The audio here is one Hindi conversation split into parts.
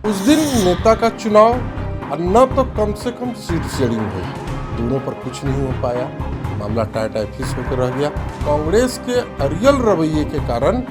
उस दिन नेता का चुनाव और न तो कम से कम सीट शेयरिंग हुई, दोनों पर कुछ नहीं हो पाया। मामला टाई फिस होकर रह गया। कांग्रेस के अरियल रवैये के कारण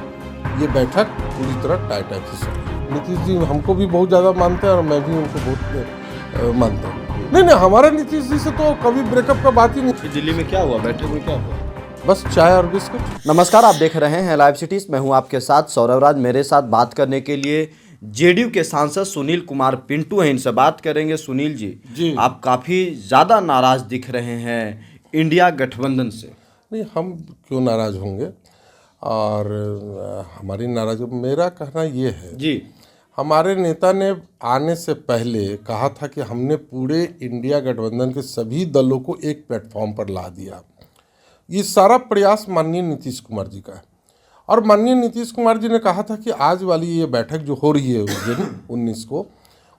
ये बैठक पूरी तरह टाई फिस हो गई। नीतीश जी हमको भी बहुत ज़्यादा मानते हैं और मैं भी उनको बहुत मानता हूँ। नहीं, हमारे नीतीश जी से तो कभी ब्रेकअप का बात ही नहीं। दिल्ली में क्या हुआ, बैठक में क्या हुआ? बस चाय और बिस्कुट। नमस्कार, आप देख रहे हैं लाइव सिटीज। मैं हूं आपके साथ सौरभ राज। मेरे साथ बात करने के लिए जेडीयू के सांसद सुनील कुमार पिंटू हैं। इनसे बात करेंगे। सुनील जी, आप काफ़ी ज़्यादा नाराज़ दिख रहे हैं इंडिया गठबंधन से। नहीं, हम क्यों नाराज़ होंगे? और हमारी नाराज़गी, मेरा कहना ये है जी, हमारे नेता ने आने से पहले कहा था कि हमने पूरे इंडिया गठबंधन के सभी दलों को एक प्लेटफॉर्म पर ला दिया। ये सारा प्रयास माननीय नीतीश कुमार जी का है और माननीय नीतीश कुमार जी ने कहा था कि आज वाली ये बैठक जो हो रही है उस दिन 19 को,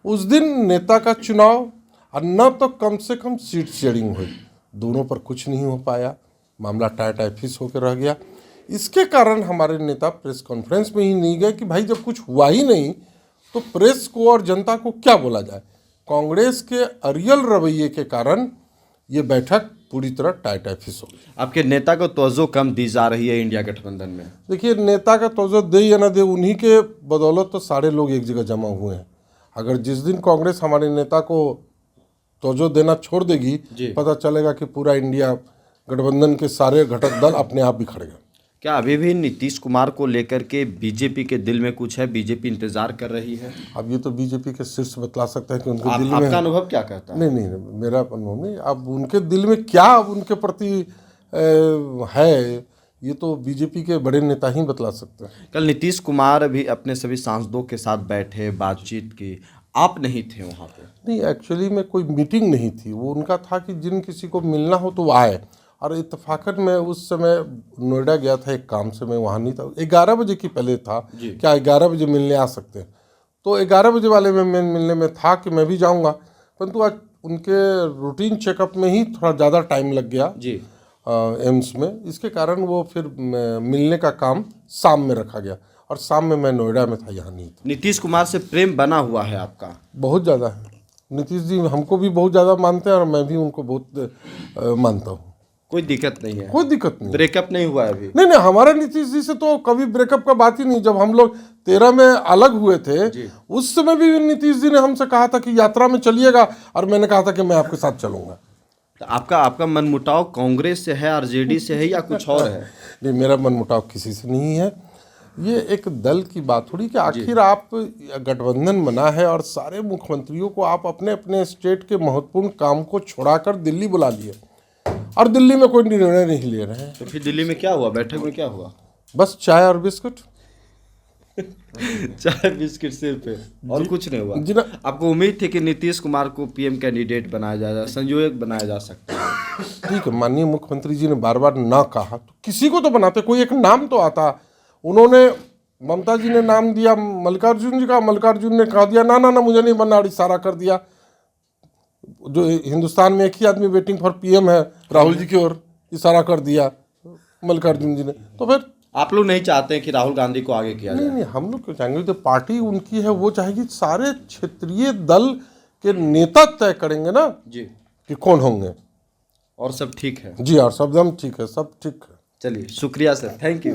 उस दिन नेता का चुनाव और न तो कम से कम सीट शेयरिंग हुई, दोनों पर कुछ नहीं हो पाया। मामला टाई फिस होकर रह गया। इसके कारण हमारे नेता प्रेस कॉन्फ्रेंस में ही नहीं गए कि भाई जब कुछ हुआ ही नहीं तो प्रेस को और जनता को क्या बोला जाए। कांग्रेस के अरियल रवैये के कारण ये बैठक पूरी तरह टाई फिस हो गई। आपके नेता को तवज्जो कम दी जा रही है इंडिया गठबंधन में। देखिए, नेता का तवज्जो दे या ना दे, उन्हीं के बदौलत तो सारे लोग एक जगह जमा हुए हैं। अगर जिस दिन कांग्रेस हमारे नेता को तवज्जो देना छोड़ देगी, पता चलेगा कि पूरा इंडिया गठबंधन के सारे घटक दल अपने आप बिखर गए। क्या अभी भी नीतीश कुमार को लेकर के बीजेपी के दिल में कुछ है? बीजेपी इंतजार कर रही है। अब ये तो बीजेपी के शीर्ष बतला सकते हैं कि उनके दिल में। आपका अनुभव क्या कहता है? नहीं, मेरा अनुभव नहीं। अब उनके दिल में क्या उनके प्रति है, ये तो बीजेपी के बड़े नेता ही बतला सकते हैं। कल नीतीश कुमार भी अपने सभी सांसदों के साथ बैठे, बातचीत की, आप नहीं थे वहाँ पे? नहीं, एक्चुअली में कोई मीटिंग नहीं थी। वो उनका था कि जिन किसी को मिलना हो तो वो आए। और इत्तेफाकन मैं उस समय नोएडा गया था एक काम से, मैं वहाँ नहीं था। 11 बजे की पहले था, क्या 11 बजे मिलने आ सकते हैं? तो 11 बजे वाले में मैं मिलने में था कि मैं भी जाऊँगा, परंतु आज उनके रूटीन चेकअप में ही थोड़ा ज़्यादा टाइम लग गया जी एम्स में। इसके कारण वो फिर मिलने का काम शाम में रखा गया और शाम में मैं नोएडा में था, यहाँ नहीं था। नीतीश कुमार से प्रेम बना हुआ है आपका? बहुत ज़्यादा है। नीतीश जी हमको भी बहुत ज़्यादा मानते हैं और मैं भी उनको बहुत मानता हूँ। कोई दिक्कत नहीं है? कोई दिक्कत नहीं। ब्रेकअप नहीं हुआ है अभी? नहीं, हमारे नीतीश जी से तो कभी ब्रेकअप का बात ही नहीं। जब हम लोग 13 में अलग हुए थे, उस समय भी नीतीश जी ने हमसे कहा था कि यात्रा में चलिएगा, और मैंने कहा था कि मैं आपके साथ चलूंगा। तो आपका मनमुटाव कांग्रेस से है, आरजेडी से है या कुछ और है? नहीं, मेरा मनमुटाव किसी से नहीं है। ये एक दल की बात थोड़ी कि आखिर आप गठबंधन बना है और सारे मुख्यमंत्रियों को आप अपने अपने स्टेट के महत्वपूर्ण काम को छोड़ाकर दिल्ली बुला लिए और दिल्ली में कोई निर्णय नहीं ले रहे हैं। तो फिर दिल्ली में क्या हुआ, बैठक में क्या हुआ? बस चाय और बिस्कुट। चाय बिस्किट सिर्फ पे और कुछ नहीं हुआ जी ना? आपको उम्मीद थी कि नीतीश कुमार को पीएम कैंडिडेट बनाया जाएगा, संयोजक बनाया जा सकता है? ठीक है, माननीय मुख्यमंत्री जी ने बार बार ना कहा तो किसी को तो बनाते, कोई एक नाम तो आता। उन्होंने, ममता जी ने नाम दिया मल्लिकार्जुन जी का, मल्लिकार्जुन ने कहा दिया ना मुझे नहीं बनना, और इशारा कर दिया। जो हिंदुस्तान में एक ही आदमी वेटिंग फॉर पीएम है, राहुल जी की ओर इशारा कर दिया मल्लिकार्जुन जी ने। तो फिर आप लोग नहीं चाहते हैं कि राहुल गांधी को आगे किया जाए? नहीं, हम लोग क्यों चाहेंगे? तो पार्टी उनकी है, वो चाहेगी। सारे क्षेत्रीय दल के नेता तय करेंगे ना जी कि कौन होंगे। और सब ठीक है? जी, और सब एकदम ठीक है, सब ठीक है। चलिए, शुक्रिया सर, थैंक यू।